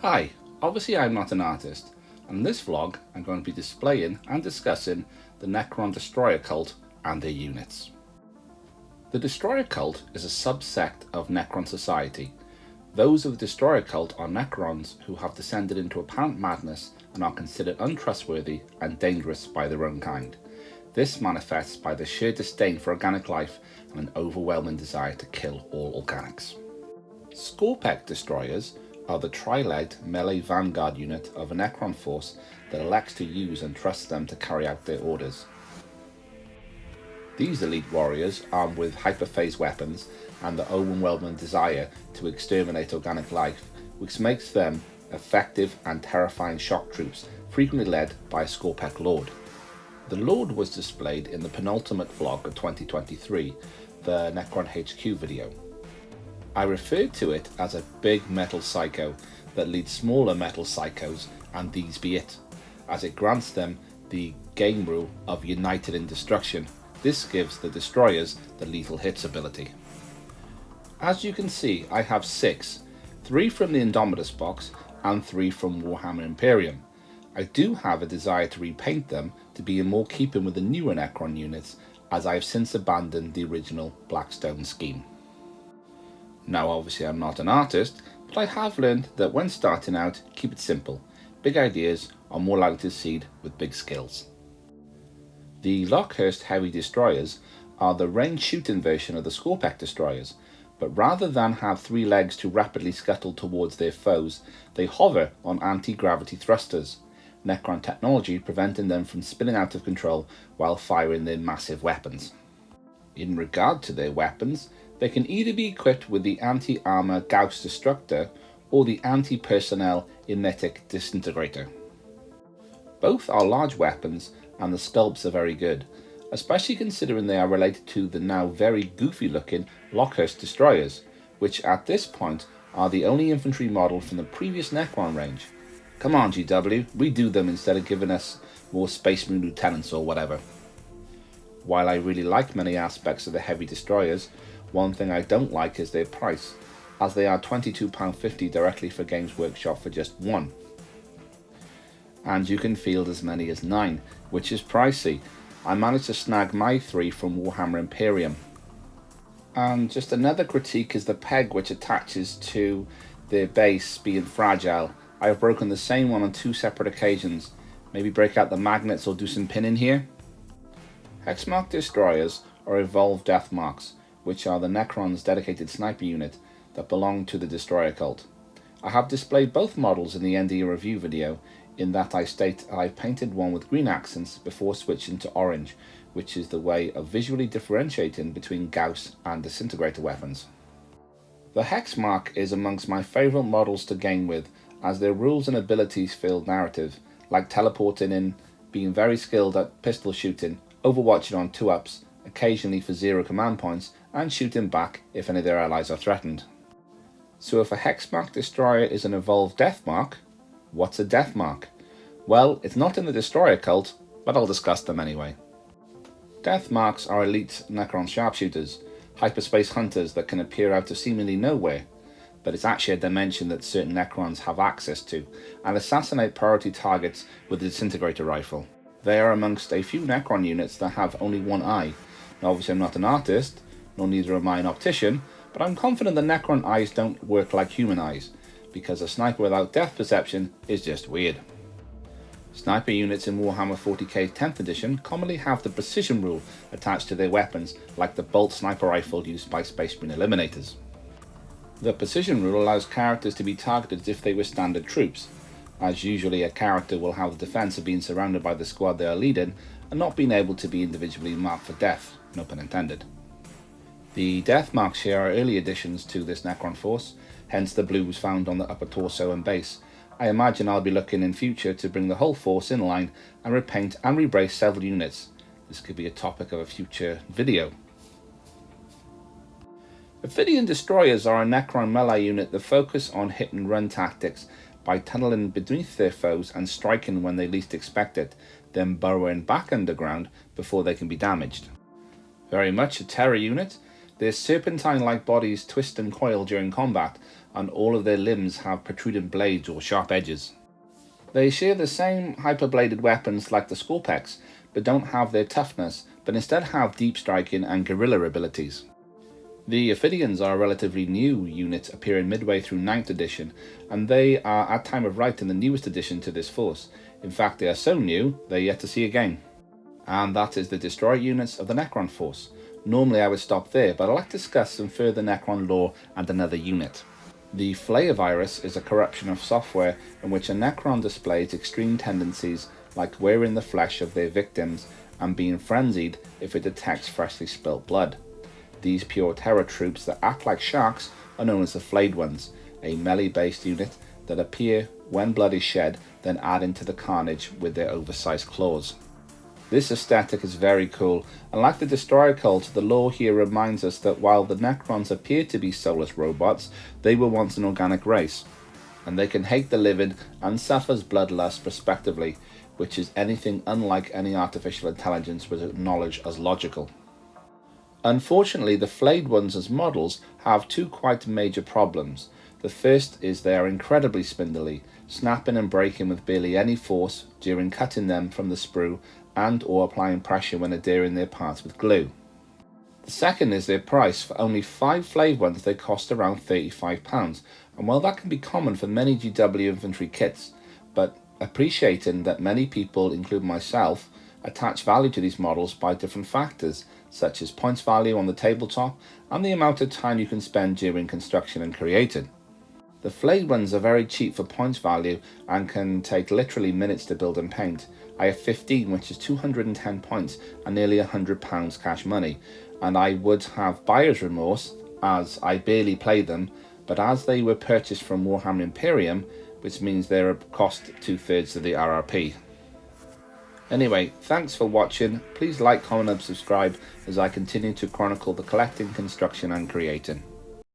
Hi, obviously I'm not an artist, and in this vlog I'm going to be displaying and discussing the Necron Destroyer cult and their units. The Destroyer cult is a subsect of Necron society. Those of the Destroyer cult are Necrons who have descended into apparent madness and are considered untrustworthy and dangerous by their own kind. This manifests by the sheer disdain for organic life and an overwhelming desire to kill all organics. Scorpec Destroyers are the tri-legged melee vanguard unit of a Necron force that elects to use and trust them to carry out their orders. These elite warriors, armed with hyperphase weapons and the overwhelming desire to exterminate organic life, which makes them effective and terrifying shock troops, frequently led by a Scorpec Lord. The Lord was displayed in the penultimate vlog of 2023, the Necron HQ video. I referred to it as a big metal psycho that leads smaller metal psychos, and these be it, as it grants them the game rule of united in destruction. This gives the destroyers the lethal hits ability. As you can see, I have 6, 3 from the Indomitus box and 3 from Warhammer Imperium. I do have a desire to repaint them to be in more keeping with the newer Necron units, as I have since abandoned the original Blackstone scheme. Now obviously I'm not an artist, but I have learned that when starting out, keep it simple. Big ideas are more likely to succeed with big skills. The Lockhurst Heavy Destroyers are the range shooting version of the Scorpec Destroyers, but rather than have 3 legs to rapidly scuttle towards their foes, they hover on anti-gravity thrusters, Necron technology preventing them from spinning out of control while firing their massive weapons. In regard to their weapons, they can either be equipped with the anti-armor Gauss Destructor or the anti-personnel Emetic Disintegrator. Both are large weapons and the sculpts are very good, especially considering they are related to the now very goofy looking Lockhurst Destroyers, which at this point are the only infantry model from the previous Necron range. Come on GW, redo them instead of giving us more Space Marine Lieutenants or whatever. While I really like many aspects of the Heavy Destroyers, one thing I don't like is their price, as they are £22.50 directly for Games Workshop for just 1. And you can field as many as 9, which is pricey. I managed to snag my 3 from Warhammer Imperium. And just another critique is the peg which attaches to their base being fragile. I have broken the same one on 2 separate occasions. Maybe break out the magnets or do some pinning here? Hexmark Destroyers are evolved death marks, which are the Necron's dedicated sniper unit that belong to the Destroyer cult. I have displayed both models in the ND review video, in that I state I painted one with green accents before switching to orange, which is the way of visually differentiating between Gauss and disintegrator weapons. The Hexmark is amongst my favourite models to game with, as their rules and abilities feel narrative, like teleporting in, being very skilled at pistol shooting, overwatching on 2-ups, occasionally for 0 command points, and shooting back if any of their allies are threatened. So if a Hexmark Destroyer is an evolved death mark, what's a death mark? Well, it's not in the Destroyer cult, but I'll discuss them anyway. Death marks are elite Necron sharpshooters, hyperspace hunters that can appear out of seemingly nowhere, but it's actually a dimension that certain Necrons have access to, and assassinate priority targets with the disintegrator rifle. They are amongst a few Necron units that have only one eye. Now obviously I'm not an artist, nor neither am I an optician, but I'm confident the Necron eyes don't work like human eyes, because a sniper without depth perception is just weird. Sniper units in Warhammer 40k 10th edition commonly have the precision rule attached to their weapons, like the bolt sniper rifle used by Space Marine Eliminators. The precision rule allows characters to be targeted as if they were standard troops, as usually a character will have the defense of being surrounded by the squad they are leading and not being able to be individually marked for death, no pun intended. The death marks here are early additions to this Necron force, hence the blues found on the upper torso and base. I imagine I'll be looking in future to bring the whole force in line and repaint and rebrace several units. This could be a topic of a future video. Ophidian Destroyers are a Necron melee unit that focus on hit and run tactics by tunneling beneath their foes and striking when they least expect it, then burrowing back underground before they can be damaged. Very much a terror unit, their serpentine-like bodies twist and coil during combat, and all of their limbs have protruding blades or sharp edges. They share the same hyperbladed weapons like the Scorpex, but don't have their toughness, but instead have deep striking and guerrilla abilities. The Ophidians are a relatively new unit appearing midway through 9th edition, and they are at time of writing the newest addition to this force. In fact, they are so new, they're yet to see a game. And that is the destroyer units of the Necron force. Normally I would stop there, but I'd like to discuss some further Necron lore and another unit. The flayer virus is a corruption of software in which a Necron displays extreme tendencies like wearing the flesh of their victims and being frenzied if it detects freshly spilt blood. These pure terror troops that act like sharks are known as the flayed ones, a melee-based unit that appear when blood is shed, then add into the carnage with their oversized claws. This aesthetic is very cool, and like the Destroyer cult, the lore here reminds us that while the Necrons appear to be soulless robots, they were once an organic race, and they can hate the living and suffers bloodlust respectively, which is anything unlike any artificial intelligence was acknowledged as logical. Unfortunately, the flayed ones as models have two quite major problems. The first is they are incredibly spindly, snapping and breaking with barely any force during cutting them from the sprue and or applying pressure when adhering their parts with glue. The second is their price. For only 5 flayed ones they cost around £35, and while that can be common for many GW infantry kits, but appreciating that many people, including myself, attach value to these models by different factors, such as points value on the tabletop and the amount of time you can spend during construction and creating. The flayed ones are very cheap for points value and can take literally minutes to build and paint. I have 15, which is 210 points and nearly £100 cash money, and I would have buyer's remorse as I barely play them, but as they were purchased from Warhammer Imperium, which means they're cost 2/3 of the RRP. Anyway, thanks for watching. Please like, comment and subscribe as I continue to chronicle the collecting, construction and creating.